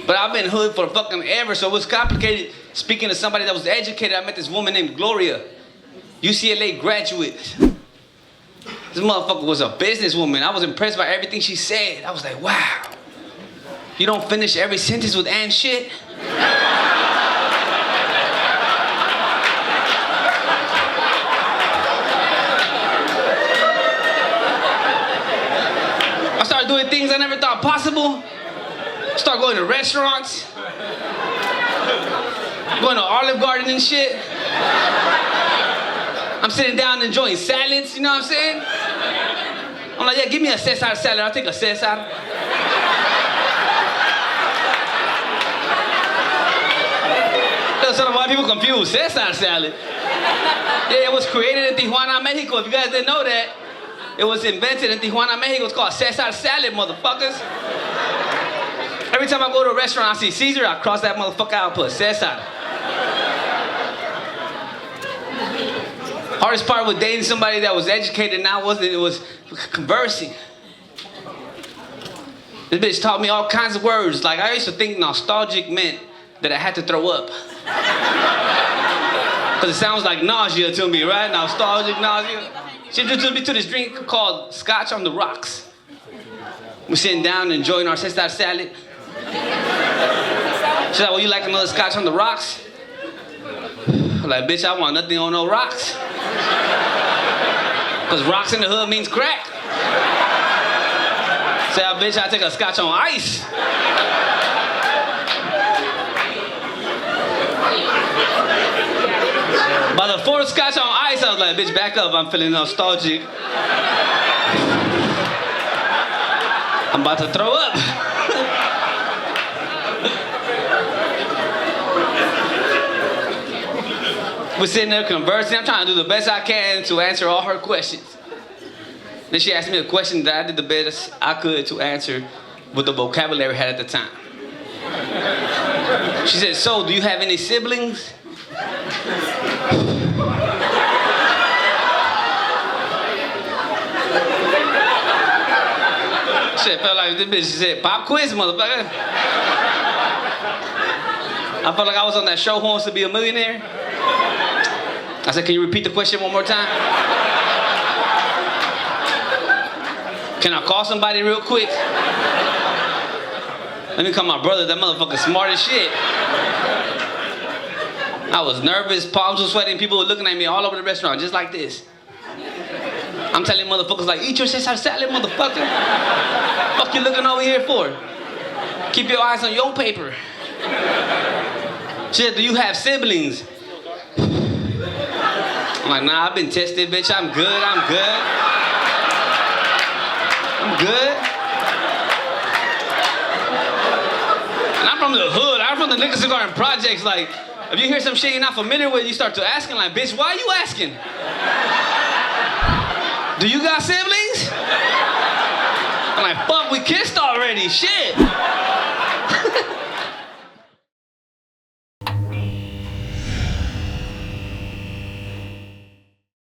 But I've been hood for fucking ever, so it was complicated. Speaking to somebody that was educated, I met this woman named Gloria, UCLA graduate. This motherfucker was a businesswoman. I was impressed by everything she said. I was like, wow. You don't finish every sentence with and shit? I started doing things I never thought possible. Start going to restaurants, going to Olive Garden and shit. I'm sitting down enjoying salads, you know what I'm saying? I'm like, yeah, give me a Cesar salad. I'll take a Cesar. That's why people confuse Cesar salad. Yeah, it was created in Tijuana, Mexico. If you guys didn't know that, it was invented in Tijuana, Mexico. It's called Cesar salad, motherfuckers. Every time I go to a restaurant, I see Caesar, I cross that motherfucker out and put Cesar. Hardest part with dating somebody that was educated and I wasn't, it was conversing. This bitch taught me all kinds of words. Like, I used to think nostalgic meant that I had to throw up. Because it sounds like nausea to me, right? Nostalgic, nausea. She introduced me to this drink called Scotch on the Rocks. We're sitting down enjoying our Cesar salad. She's like, well, you like another Scotch on the rocks? I'm like, bitch, I want nothing on no rocks. Because rocks in the hood means crack. Say, oh, bitch, I take a Scotch on ice. By the fourth Scotch on ice, I was like, bitch, back up, I'm feeling nostalgic. I'm about to throw up. We're sitting there conversing. I'm trying to do the best I can to answer all her questions. Then she asked me a question that I did the best I could to answer with the vocabulary I had at the time. She said, so, do you have any siblings? Shit, felt like this bitch said, pop quiz, motherfucker. I felt like I was on that show, Who Wants to Be a Millionaire? I said, can you repeat the question one more time? Can I call somebody real quick? Let me call my brother, that motherfucker smart as shit. I was nervous, palms were sweating, people were looking at me all over the restaurant, just like this. I'm telling motherfuckers like, eat your Cesar salad, motherfucker. Fuck you looking over here for? Keep your eyes on your paper. Shit, do you have siblings? I'm like, nah, I've been tested, bitch. I'm good, I'm good. I'm good. And I'm from the hood. I'm from the Nicholson Garden Projects. Like, if you hear some shit you're not familiar with, you start to asking, like, bitch, why are you asking? Do you got siblings? I'm like, fuck, we kissed already, shit.